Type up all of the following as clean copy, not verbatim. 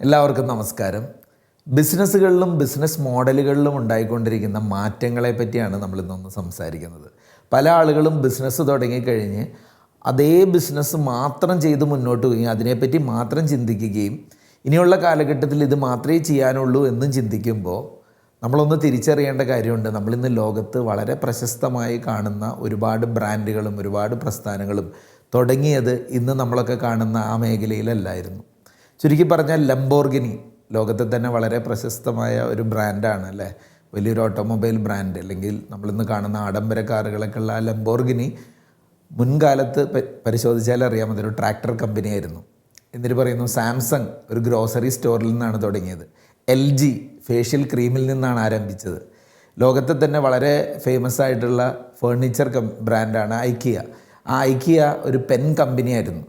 എല്ലാവർക്കും നമസ്കാരം. ബിസിനസ്സുകളിലും ബിസിനസ് മോഡലുകളിലും ഉണ്ടായിക്കൊണ്ടിരിക്കുന്ന മാറ്റങ്ങളെ പറ്റിയാണ് നമ്മളിന്നൊന്ന് സംസാരിക്കുന്നത്. പല ആളുകളും ബിസിനസ് തുടങ്ങിക്കഴിഞ്ഞ് അതേ ബിസിനസ് മാത്രം ചെയ്ത് മുന്നോട്ട് പോവുകയും അതിനെപ്പറ്റി മാത്രം ചിന്തിക്കുകയും ഇനിയുള്ള കാലഘട്ടത്തിൽ ഇത് മാത്രമേ ചെയ്യാനുള്ളൂ എന്നും ചിന്തിക്കുമ്പോൾ നമ്മളൊന്ന് തിരിച്ചറിയേണ്ട കാര്യമുണ്ട്. നമ്മളിന്ന് ലോകത്ത് വളരെ പ്രശസ്തമായി കാണുന്ന ഒരുപാട് ബ്രാൻഡുകളും ഒരുപാട് പ്രസ്ഥാനങ്ങളും തുടങ്ങിയത് ഇന്ന് നമ്മളൊക്കെ കാണുന്ന ആ മേഖലയിലല്ലായിരുന്നു. ചുരുക്കി പറഞ്ഞാൽ ലംബോർഗിനി ലോകത്തെ തന്നെ വളരെ പ്രശസ്തമായ ഒരു ബ്രാൻഡാണ് അല്ലേ. വലിയൊരു ഓട്ടോമൊബൈൽ ബ്രാൻഡ്, അല്ലെങ്കിൽ നമ്മളിന്ന് കാണുന്ന ആഡംബര കാറുകളൊക്കെ ഉള്ള ആ ലംബോർഗിനി മുൻകാലത്ത് പരിശോധിച്ചാൽ അറിയാം അതൊരു ട്രാക്ടർ കമ്പനിയായിരുന്നു. എന്നിട്ട് പറയുന്നു സാംസങ് ഒരു ഗ്രോസറി സ്റ്റോറിൽ നിന്നാണ് തുടങ്ങിയത്. LG ഫേഷ്യൽ ക്രീമിൽ നിന്നാണ് ആരംഭിച്ചത്. ലോകത്തെ തന്നെ വളരെ ഫേമസ് ആയിട്ടുള്ള ഫേർണിച്ചർ ബ്രാൻഡാണ് ഐക്കിയ. ആ ഐക്കിയ ഒരു പെൻ കമ്പനിയായിരുന്നു.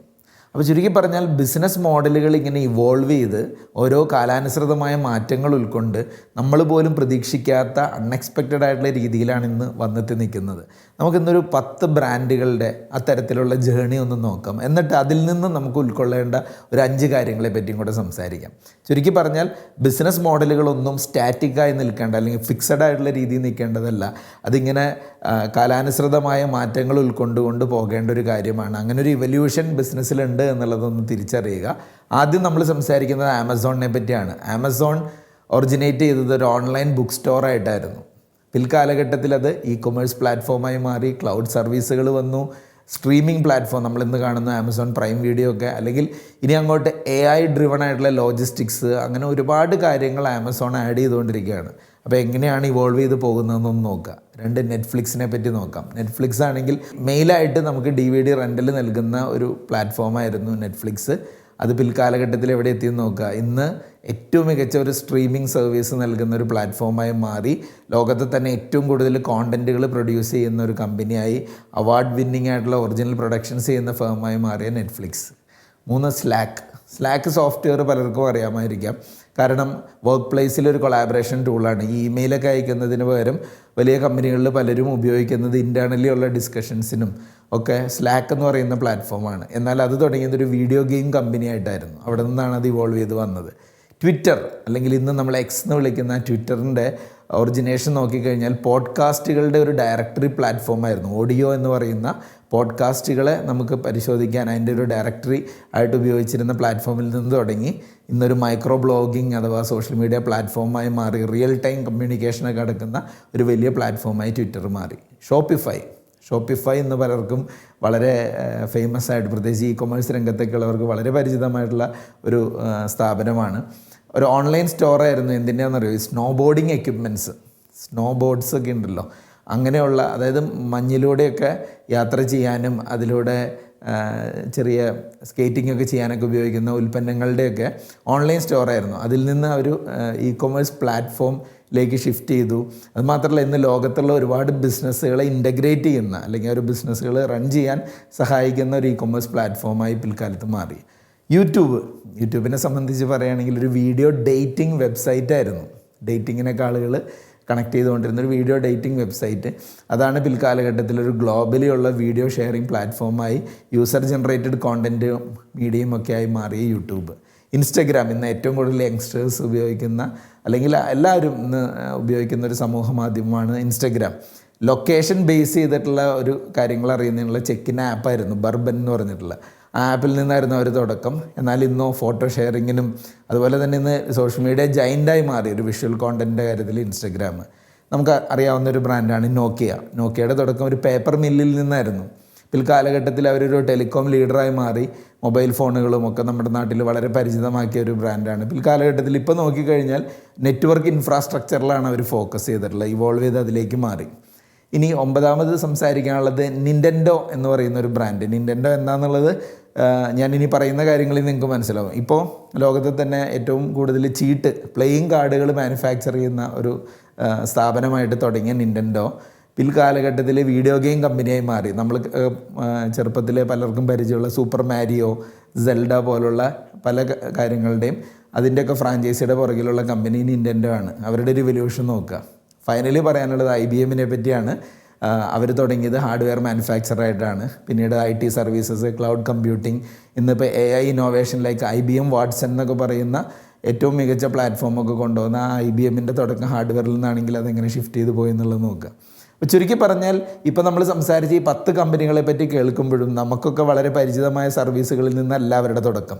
അപ്പോൾ ചുരുക്കി പറഞ്ഞാൽ ബിസിനസ് മോഡലുകൾ ഇങ്ങനെ ഇവോൾവ് ചെയ്ത് ഓരോ കാലാനുസൃതമായ മാറ്റങ്ങൾ ഉൾക്കൊണ്ട് നമ്മൾ പോലും പ്രതീക്ഷിക്കാത്ത അൺഎക്സ്പെക്റ്റഡ് ആയിട്ടുള്ള രീതിയിലാണ് ഇന്ന് വന്നെത്തി നിൽക്കുന്നത്. നമുക്കിന്നൊരു 10 ബ്രാൻഡുകളുടെ അത്തരത്തിലുള്ള ജേണി ഒന്ന് നോക്കാം. എന്നിട്ട് അതിൽ നിന്ന് നമുക്ക് ഉൾക്കൊള്ളേണ്ട ഒരു 5 കാര്യങ്ങളെ പറ്റിയും കൂടെ സംസാരിക്കാം. ചുരുക്കി പറഞ്ഞാൽ ബിസിനസ് മോഡലുകളൊന്നും സ്റ്റാറ്റിക്കായി നിൽക്കേണ്ട അല്ലെങ്കിൽ ഫിക്സഡ് ആയിട്ടുള്ള രീതിയിൽ നിൽക്കേണ്ടതല്ല. അതിങ്ങനെ കാലാനുസൃതമായ മാറ്റങ്ങൾ ഉൾക്കൊണ്ടുകൊണ്ട് പോകേണ്ട ഒരു കാര്യമാണ്. അങ്ങനെ ഒരു ഇവല്യൂഷൻ ബിസിനസ്സിലുണ്ട് എന്നുള്ളതൊന്ന് തിരിച്ചറിയുക. ആദ്യം നമ്മൾ സംസാരിക്കുന്നത് ആമസോണിനെ പറ്റിയാണ്. ആമസോൺ ഒറിജിനേറ്റ് ചെയ്തത് ഒരു ഓൺലൈൻ ബുക്ക് സ്റ്റോറായിട്ടായിരുന്നു. പിൽക്കാലഘട്ടത്തിൽ അത് കൊമേഴ്സ് പ്ലാറ്റ്ഫോമായി മാറി, ക്ലൗഡ് സർവീസുകൾ വന്നു, സ്ട്രീമിംഗ് പ്ലാറ്റ്ഫോം നമ്മളിന്ന് കാണുന്ന ആമസോൺ പ്രൈം വീഡിയോ ഒക്കെ, അല്ലെങ്കിൽ ഇനി അങ്ങോട്ട് AI ഡ്രിവൺ ആയിട്ടുള്ള ലോജിസ്റ്റിക്സ്, അങ്ങനെ ഒരുപാട് കാര്യങ്ങൾ ആമസോൺ ആഡ് ചെയ്തുകൊണ്ടിരിക്കുകയാണ്. അപ്പോൾ എങ്ങനെയാണ് ഇവോൾവ് ചെയ്ത് പോകുന്നതെന്നൊന്ന് നോക്കുക. 2 നെറ്റ്ഫ്ലിക്സിനെ പറ്റി നോക്കാം. നെറ്റ്ഫ്ലിക്സ് ആണെങ്കിൽ മെയിലായിട്ട് നമുക്ക് DVD റെൻ്റൽ നൽകുന്ന ഒരു പ്ലാറ്റ്ഫോമായിരുന്നു നെറ്റ്ഫ്ലിക്സ്. അത് പിൽക്കാലഘട്ടത്തിൽ എവിടെ എത്തിയെന്ന് നോക്കുക. ഇന്ന് ഏറ്റവും മികച്ച ഒരു സ്ട്രീമിംഗ് സർവീസ് നൽകുന്ന ഒരു പ്ലാറ്റ്ഫോമായി മാറി, ലോകത്തെ തന്നെ ഏറ്റവും കൂടുതൽ കോണ്ടൻറ്റുകൾ പ്രൊഡ്യൂസ് ചെയ്യുന്ന ഒരു കമ്പനിയായി, അവാർഡ് വിന്നിംഗ് ആയിട്ടുള്ള ഒറിജിനൽ പ്രൊഡക്ഷൻസ് ചെയ്യുന്ന ഫേമായി മാറിയ നെറ്റ്ഫ്ലിക്സ്. 3 സ്ലാക്ക് സോഫ്റ്റ്വെയർ പലർക്കും അറിയാമായിരിക്കാം. കാരണം വർക്ക് പ്ലേസിലൊരു കൊളാബറേഷൻ ടൂളാണ്. ഇമെയിലൊക്കെ അയക്കുന്നതിന് പകരം വലിയ കമ്പനികളിൽ പലരും ഉപയോഗിക്കുന്നത് ഇൻറ്റേർണലി ഉള്ള ഡിസ്കഷൻസിനും ഒക്കെ സ്ലാക്ക് എന്ന് പറയുന്ന പ്ലാറ്റ്ഫോമാണ്. എന്നാൽ അത് തുടങ്ങിയത് ഒരു വീഡിയോ ഗെയിം കമ്പനിയായിട്ടായിരുന്നു. അവിടെ നിന്നാണ് അത് ഇവോൾവ് ചെയ്ത് വന്നത്. ട്വിറ്റർ, അല്ലെങ്കിൽ ഇന്ന് നമ്മൾ എക്സ് എന്ന് വിളിക്കുന്ന ട്വിറ്ററിൻ്റെ ഒറിജിനേഷൻ നോക്കിക്കഴിഞ്ഞാൽ പോഡ്കാസ്റ്റുകളുടെ ഒരു ഡയറക്ടറി പ്ലാറ്റ്ഫോമായിരുന്നു. ഓഡിയോ എന്ന് പറയുന്ന പോഡ്കാസ്റ്റുകളെ നമുക്ക് പരിശോധിക്കാൻ അതിൻ്റെ ഒരു ഡയറക്ടറി ആയിട്ട് ഉപയോഗിച്ചിരുന്ന പ്ലാറ്റ്ഫോമിൽ നിന്ന് തുടങ്ങി ഇന്നൊരു മൈക്രോ ബ്ലോഗിങ് അഥവാ സോഷ്യൽ മീഡിയ പ്ലാറ്റ്ഫോമായി മാറി, റിയൽ ടൈം കമ്മ്യൂണിക്കേഷനൊക്കെ നടക്കുന്ന ഒരു വലിയ പ്ലാറ്റ്ഫോമായി ട്വിറ്റർ മാറി. ഷോപ്പിഫൈ എന്ന് പലർക്കും വളരെ ഫേമസ് ആയിട്ട്, പ്രത്യേകിച്ച് കൊമേഴ്സ് രംഗത്തേക്കുള്ളവർക്ക് വളരെ പരിചിതമായിട്ടുള്ള ഒരു സ്ഥാപനമാണ്. ഒരു ഓൺലൈൻ സ്റ്റോറായിരുന്നു. എന്തിനാണെന്നറിയോ? Snow boarding equipments, snow boards ഒക്കെ ഉണ്ടല്ലോ, അങ്ങനെയുള്ള, അതായത് മഞ്ഞിലൂടെയൊക്കെ യാത്ര ചെയ്യാനും അതിലൂടെ ചെറിയ സ്കേറ്റിംഗ് ഒക്കെ ചെയ്യാനൊക്കെ ഉപയോഗിക്കുന്ന ഉൽപ്പന്നങ്ങളുടെയൊക്കെ ഓൺലൈൻ സ്റ്റോറായിരുന്നു. അതിൽ നിന്ന് ഒരു കൊമേഴ്സ് പ്ലാറ്റ്ഫോമിലേക്ക് ഷിഫ്റ്റ് ചെയ്തു. അതുമാത്രമല്ല, ഇന്ന് ലോകത്തുള്ള ഒരുപാട് ബിസിനസ്സുകളെ ഇൻ്റഗ്രേറ്റ് ചെയ്യുന്ന, അല്ലെങ്കിൽ ഒരു ബിസിനസ്സുകൾ റൺ ചെയ്യാൻ സഹായിക്കുന്ന ഒരു കൊമേഴ്സ് പ്ലാറ്റ്ഫോമായി പിൽക്കാലത്ത് മാറി. യൂട്യൂബിനെ സംബന്ധിച്ച് പറയുകയാണെങ്കിൽ ഒരു വീഡിയോ ഡേറ്റിംഗ് വെബ്സൈറ്റായിരുന്നു. ഡേറ്റിങ്ങിനൊക്കെ ആളുകൾ കണക്ട് ചെയ്തുകൊണ്ടിരുന്ന ഒരു വീഡിയോ ഡേറ്റിംഗ് വെബ്സൈറ്റ്. അതാണ് പിൽക്കാലഘട്ടത്തിൽ ഒരു ഗ്ലോബലി ഉള്ള വീഡിയോ ഷെയറിംഗ് പ്ലാറ്റ്ഫോമായി, യൂസർ ജനറേറ്റഡ് കോണ്ടൻറ്റ് മീഡിയയും ഒക്കെ ആയി മാറിയ യൂട്യൂബ്. ഇൻസ്റ്റഗ്രാം ഇന്ന് ഏറ്റവും കൂടുതൽ യങ്സ്റ്റേഴ്സ് ഉപയോഗിക്കുന്ന, അല്ലെങ്കിൽ എല്ലാവരും ഇന്ന് ഉപയോഗിക്കുന്ന ഒരു സമൂഹ മാധ്യമമാണ് ഇൻസ്റ്റഗ്രാം. ലൊക്കേഷൻ ബേസ് ചെയ്തിട്ടുള്ള ഒരു കാര്യങ്ങൾ അറിയുന്നതിനുള്ള ചെക്കിൻ ആപ്പായിരുന്നു ബർബൻ എന്ന് പറഞ്ഞിട്ടുള്ള. ആ ആപ്പിൽ നിന്നായിരുന്നു അവർ തുടക്കം. എന്നാൽ ഇന്നോ ഫോട്ടോ ഷെയറിങ്ങിനും അതുപോലെ തന്നെ ഇന്ന് സോഷ്യൽ മീഡിയ ജൈൻ്റായി മാറി ഒരു വിഷ്വൽ കോണ്ടൻറ്റിൻ്റെ കാര്യത്തിൽ ഇൻസ്റ്റഗ്രാം. നമുക്ക് അറിയാവുന്ന ഒരു ബ്രാൻഡാണ് നോക്കിയയുടെ തുടക്കം ഒരു പേപ്പർ മില്ലിൽ നിന്നായിരുന്നു. പിൽക്കാലഘട്ടത്തിൽ അവരൊരു ടെലികോം ലീഡറായി മാറി. മൊബൈൽ ഫോണുകളും ഒക്കെ നമ്മുടെ നാട്ടിൽ വളരെ പരിചിതമാക്കിയ ഒരു ബ്രാൻഡാണ്. പിൽക്കാലഘട്ടത്തിൽ ഇപ്പോൾ നോക്കിക്കഴിഞ്ഞാൽ നെറ്റ്വർക്ക് ഇൻഫ്രാസ്ട്രക്ചറിലാണ് അവർ ഫോക്കസ് ചെയ്തിട്ടുള്ളത്, ഇവോൾവ് ചെയ്ത് അതിലേക്ക് മാറി. ഇനി 9ാമത് സംസാരിക്കാനുള്ളത് നിൻറ്റൻഡോ എന്ന് പറയുന്ന ഒരു ബ്രാൻഡ്. നിൻറ്റൻഡോ എന്താണെന്നുള്ളത് ഞാനിനി പറയുന്ന കാര്യങ്ങളിൽ നിങ്ങൾക്ക് മനസ്സിലാവും. ഇപ്പോൾ ലോകത്തിൽ തന്നെ ഏറ്റവും കൂടുതൽ പ്ലേയിങ് കാർഡുകൾ മാനുഫാക്ചർ ചെയ്യുന്ന ഒരു സ്ഥാപനമായിട്ട് തുടങ്ങിയ നിൻറ്റൻഡോ പിൽക്കാലഘട്ടത്തിൽ വീഡിയോ ഗെയിം കമ്പനിയായി മാറി. നമ്മൾ ചെറുപ്പത്തിലെ പലർക്കും പരിചയമുള്ള സൂപ്പർ മാരിയോ, സെൽഡ പോലുള്ള പല കാര്യങ്ങളുടെയും അതിൻ്റെയൊക്കെ ഫ്രാഞ്ചൈസിയുടെ പുറകിലുള്ള കമ്പനി നിൻറ്റൻഡോ ആണ്. അവരുടെ ഒരു ഇവല്യൂഷൻ നോക്കുക. ഫൈനലി പറയാനുള്ളത് IBM പറ്റിയാണ്. അവർ തുടങ്ങിയത് ഹാർഡ്വെയർ മാനുഫാക്ചറായിട്ടാണ്. പിന്നീട് IT സർവീസസ്, ക്ലൗഡ് കമ്പ്യൂട്ടിംഗ്, ഇന്നിപ്പോൾ AI innovation like IBM Watson എന്നൊക്കെ പറയുന്ന ഏറ്റവും മികച്ച പ്ലാറ്റ്ഫോമൊക്കെ കൊണ്ടുവന്ന ആ IBMൻ്റെ തുടക്കം ഹാർഡ്വെയറിൽ നിന്നാണെങ്കിൽ അതെങ്ങനെ ഷിഫ്റ്റ് ചെയ്ത് പോയി എന്നുള്ളത് നോക്കുക. അപ്പോൾ ചുരുക്കി പറഞ്ഞാൽ ഇപ്പോൾ നമ്മൾ സംസാരിച്ച് ഈ 10 കമ്പനികളെ പറ്റി കേൾക്കുമ്പോഴും നമുക്കൊക്കെ വളരെ പരിചിതമായ സർവീസുകളിൽ നിന്നല്ല അവരുടെ തുടക്കം.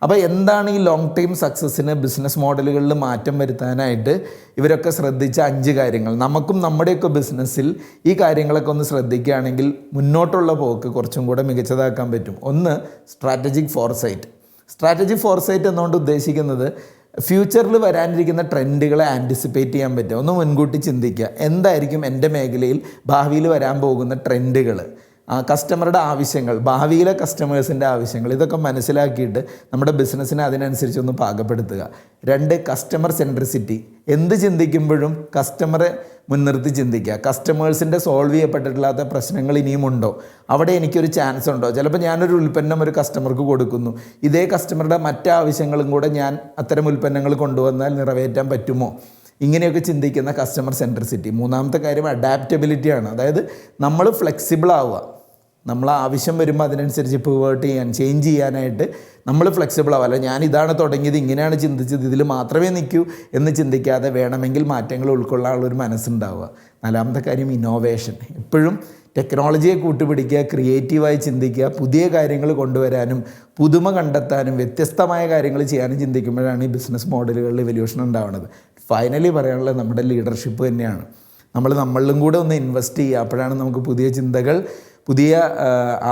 അപ്പോൾ എന്താണ് ഈ ലോങ് ടൈം സക്സസ്സിന് ബിസിനസ് മോഡലുകളിൽ മാറ്റം വരുത്താനായിട്ട് ഇവരൊക്കെ ശ്രദ്ധിച്ച 5 കാര്യങ്ങൾ? നമുക്കും നമ്മുടെയൊക്കെ ബിസിനസ്സിൽ ഈ കാര്യങ്ങളൊക്കെ ഒന്ന് ശ്രദ്ധിക്കുകയാണെങ്കിൽ മുന്നോട്ടുള്ള പോക്ക് കുറച്ചും കൂടെ മികച്ചതാക്കാൻ പറ്റും. ഒന്ന്, സ്ട്രാറ്റജിക് ഫോർസൈറ്റ്. സ്ട്രാറ്റജിക് ഫോർസൈറ്റ് എന്നുകൊണ്ട് ഉദ്ദേശിക്കുന്നത് ഫ്യൂച്ചറിൽ വരാനിരിക്കുന്ന ട്രെൻഡുകളെ ആൻറ്റിസിപ്പേറ്റ് ചെയ്യാൻ പറ്റുക. ഒന്ന് മുൻകൂട്ടി ചിന്തിക്കുക, എന്തായിരിക്കും എൻ്റെ മേഖലയിൽ ഭാവിയിൽ വരാൻ പോകുന്ന ട്രെൻഡുകൾ, കസ്റ്റമറുടെ ആവശ്യങ്ങൾ, ഭാവിയിലെ കസ്റ്റമേഴ്സിൻ്റെ ആവശ്യങ്ങൾ, ഇതൊക്കെ മനസ്സിലാക്കിയിട്ട് നമ്മുടെ ബിസിനസ്സിനെ അതിനനുസരിച്ചൊന്ന് പാകപ്പെടുത്തുക. 2, കസ്റ്റമർ സെൻട്രിസിറ്റി. എന്ത് ചിന്തിക്കുമ്പോഴും കസ്റ്റമറെ മുൻനിർത്തി ചിന്തിക്കുക. കസ്റ്റമേഴ്സിൻ്റെ സോൾവ് ചെയ്യപ്പെട്ടിട്ടില്ലാത്ത പ്രശ്നങ്ങൾ ഇനിയുമുണ്ടോ, അവിടെ എനിക്കൊരു ചാൻസ് ഉണ്ടോ? ചിലപ്പോൾ ഞാനൊരു ഉൽപ്പന്നം ഒരു കസ്റ്റമർക്ക് കൊടുക്കുന്നു, ഇതേ കസ്റ്റമറുടെ മറ്റാവശ്യങ്ങളും കൂടെ ഞാൻ അത്തരം ഉൽപ്പന്നങ്ങൾ കൊണ്ടുവന്നാൽ നിറവേറ്റാൻ പറ്റുമോ? ഇങ്ങനെയൊക്കെ ചിന്തിക്കുന്ന കസ്റ്റമർ സെൻട്രിസിറ്റി. 3ാമത്തെ കാര്യം അഡാപ്റ്റബിലിറ്റിയാണ്. അതായത് നമ്മൾ ഫ്ലെക്സിബിൾ ആവുക. നമ്മൾ ആവശ്യം വരുമ്പോൾ അതിനനുസരിച്ച് പിവേർട്ട് ചെയ്യാൻ, ചേഞ്ച് ചെയ്യാനായിട്ട് നമ്മൾ ഫ്ലെക്സിബിൾ ആവുമല്ലോ. ഞാൻ ഇതാണ് തുടങ്ങിയത്, ഇങ്ങനെയാണ് ചിന്തിച്ചത്, ഇതിൽ മാത്രമേ നിൽക്കൂ എന്ന് ചിന്തിക്കാതെ വേണമെങ്കിൽ മാറ്റങ്ങൾ ഉൾക്കൊള്ളാനുള്ളൊരു മനസ്സുണ്ടാവുക. 4ാമത്തെ കാര്യം ഇന്നോവേഷൻ. എപ്പോഴും ടെക്നോളജിയെ കൂട്ടുപിടിക്കുക, ക്രിയേറ്റീവായി ചിന്തിക്കുക, പുതിയ കാര്യങ്ങൾ കൊണ്ടുവരാനും പുതുമ കണ്ടെത്താനും വ്യത്യസ്തമായ കാര്യങ്ങൾ ചെയ്യാനും ചിന്തിക്കുമ്പോഴാണ് ഈ ബിസിനസ് മോഡലുകളിൽ എവല്യൂഷൻ ഉണ്ടാവുന്നത്. ഫൈനലി പറയാനുള്ളത് നമ്മുടെ ലീഡർഷിപ്പ് തന്നെയാണ്. നമ്മളിലും കൂടെ ഒന്ന് ഇൻവെസ്റ്റ് ചെയ്യുക. അപ്പോഴാണ് നമുക്ക് പുതിയ ചിന്തകൾ, പുതിയ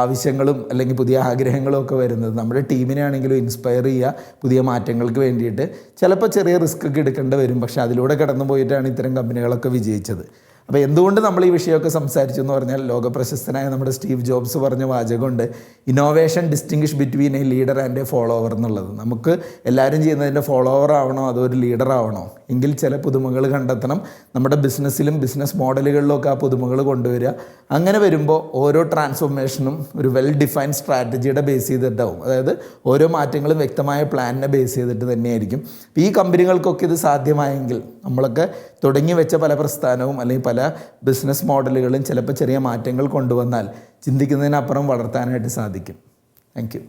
ആവശ്യങ്ങളും അല്ലെങ്കിൽ പുതിയ ആഗ്രഹങ്ങളും ഒക്കെ വരുന്നത്. നമ്മുടെ ടീമിനെ ആണെങ്കിലും ഇൻസ്പയർ ചെയ്യുക പുതിയ മാറ്റങ്ങൾക്ക് വേണ്ടിയിട്ട്. ചിലപ്പോൾ ചെറിയ റിസ്ക് ഒക്കെ എടുക്കേണ്ടി വരും, പക്ഷേ അതിലൂടെ കടന്നു പോയിട്ടാണ് ഇത്തരം കമ്പനികളൊക്കെ വിജയിച്ചത്. അപ്പോൾ എന്തുകൊണ്ട് നമ്മൾ ഈ വിഷയമൊക്കെ സംസാരിച്ചു എന്ന് പറഞ്ഞാൽ, ലോകപ്രശസ്തനായ നമ്മുടെ സ്റ്റീവ് ജോബ്സ് പറഞ്ഞ വാചകമുണ്ട്, innovation distinguish between a leader and a follower എന്നുള്ളത്. നമുക്ക് എല്ലാവരും ചെയ്യുന്നതിൻ്റെ ഫോളോവർ ആവണോ അതോ ഒരു ലീഡർ ആവണോ? എങ്കിൽ ചില പുതുമകൾ കണ്ടെത്തണം. നമ്മുടെ ബിസിനസ്സിലും ബിസിനസ് മോഡലുകളിലൊക്കെ ആ പുതുമകൾ കൊണ്ടുവരിക. അങ്ങനെ വരുമ്പോൾ ഓരോ ട്രാൻസ്ഫോർമേഷനും ഒരു വെൽ ഡിഫൈൻഡ് സ്ട്രാറ്റജിയുടെ ബേസ് ചെയ്തിട്ടാവും. അതായത് ഓരോ മാറ്റങ്ങളും വ്യക്തമായ പ്ലാനിനെ ബേസ് ചെയ്തിട്ട് തന്നെയായിരിക്കും. ഈ കമ്പനികൾക്കൊക്കെ ഇത് സാധ്യമായെങ്കിൽ നമ്മളൊക്കെ തുടങ്ങി വെച്ച പല പ്രസ്ഥാനവും അല്ലെങ്കിൽ പല ബിസിനസ് മോഡലുകളും ചിലപ്പോൾ ചെറിയ മാറ്റങ്ങൾ കൊണ്ടുവന്നാൽ ചിന്തിക്കുന്നതിനപ്പുറം വളർത്താനായിട്ട് സാധിക്കും. Thank you.